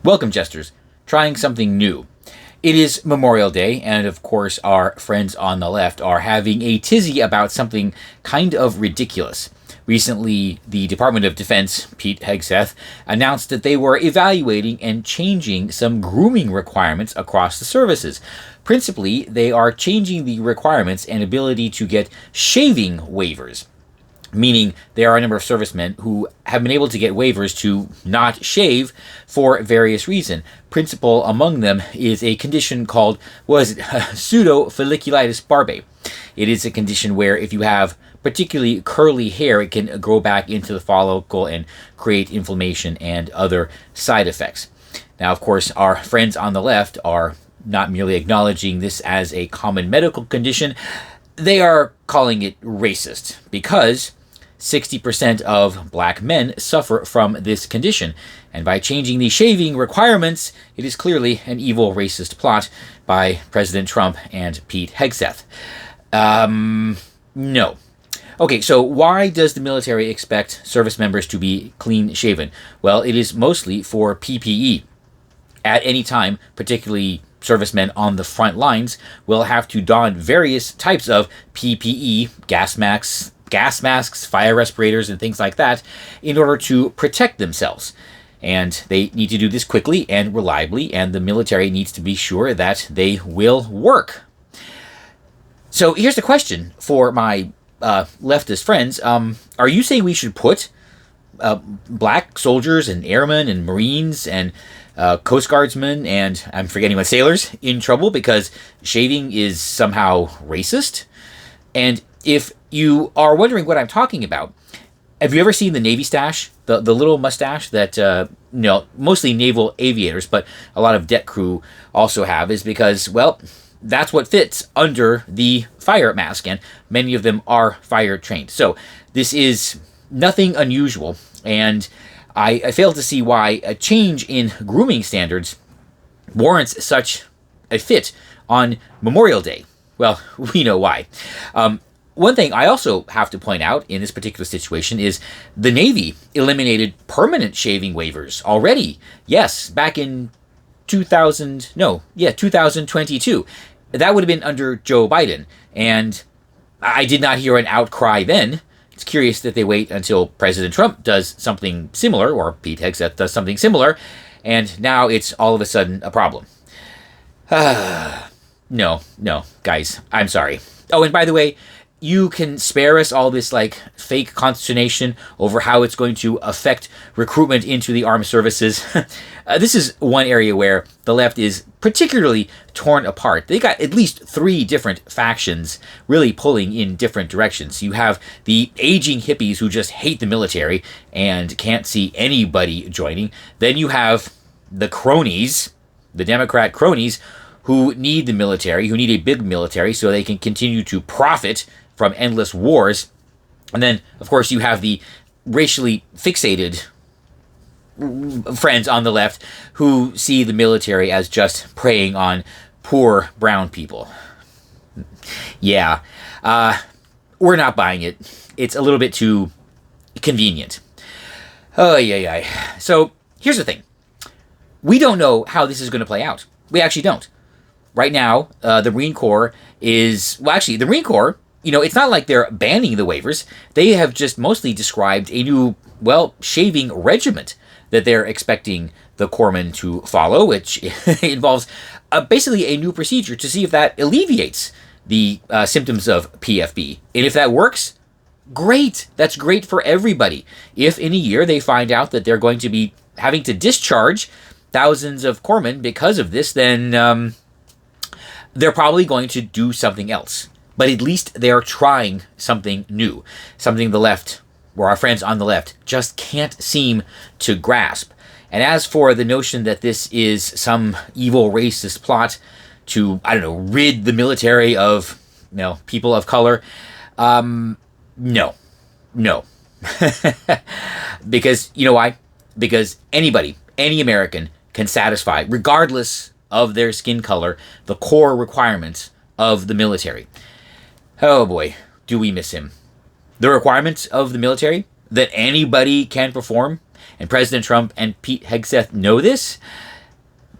Welcome, jesters. Trying something new. It is Memorial Day, and of course our friends on the left are having a tizzy about something kind of ridiculous. Recently, the Department of Defense, Pete Hegseth, announced that they were evaluating and changing some grooming requirements across the services. Principally, they are changing the requirements and ability to get shaving waivers. Meaning there are a number of servicemen who have been able to get waivers to not shave for various reasons. Principal among them is a condition called, Pseudo folliculitis barbae. It is a condition where if you have particularly curly hair, it can grow back into the follicle and create inflammation and other side effects. Now, of course, our friends on the left are not merely acknowledging this as a common medical condition, they are calling it racist because 60% of black men suffer from this condition, and by changing the shaving requirements, it is clearly an evil racist plot by President Trump and Pete Hegseth. No. Okay, so why does the military expect service members to be clean-shaven? Well, it is mostly for PPE. At any time, particularly servicemen on the front lines will have to don various types of PPE, gas masks, fire respirators, and things like that in order to protect themselves. And they need to do this quickly and reliably, and the military needs to be sure that they will work. So here's the question for my leftist friends. Are you saying we should put black soldiers and airmen and Marines and Coast Guardsmen and, I'm forgetting what, sailors in trouble because shaving is somehow racist? And if you are wondering what I'm talking about, have you ever seen the Navy stash? The little mustache that, mostly naval aviators, but a lot of deck crew also have, is because, well, that's what fits under the fire mask, and many of them are fire trained. So this is nothing unusual, and I fail to see why a change in grooming standards warrants such a fit on Memorial Day. Well, we know why. One thing I also have to point out in this particular situation is the Navy eliminated permanent shaving waivers already. Yes, back in 2022. That would have been under Joe Biden, and I did not hear an outcry then. It's curious that they wait until President Trump does something similar, or Pete Hegseth does something similar, and now it's all of a sudden a problem. No, guys, I'm sorry. Oh, and by the way, you can spare us all this, fake consternation over how it's going to affect recruitment into the armed services. This is one area where the left is particularly torn apart. They got at least 3 different factions really pulling in different directions. You have the aging hippies who just hate the military and can't see anybody joining. Then you have the cronies, the Democrat cronies, who need the military, who need a big military so they can continue to profit from endless wars. And then, of course, you have the racially fixated friends on the left who see the military as just preying on poor brown people. Yeah, we're not buying it. It's a little bit too convenient. Oh, yeah. So here's the thing. We don't know how this is going to play out. We actually don't. Right now, the Marine Corps the Marine Corps, it's not like they're banning the waivers. They have just mostly described a new, shaving regiment that they're expecting the corpsmen to follow, which involves basically a new procedure to see if that alleviates the symptoms of PFB. And if that works, great. That's great for everybody. If in a year they find out that they're going to be having to discharge thousands of corpsmen because of this, then they're probably going to do something else. But at least they're trying something new, something the left, or our friends on the left, just can't seem to grasp. And as for the notion that this is some evil racist plot to, rid the military of, people of color, no. Because, you know why? Because anybody, any American can satisfy, regardless of their skin color, the core requirements of the military. Oh boy, do we miss him. The requirements of the military that anybody can perform, and President Trump and Pete Hegseth know this,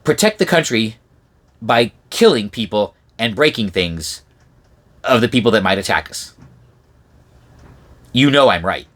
protect the country by killing people and breaking things of the people that might attack us. You know I'm right.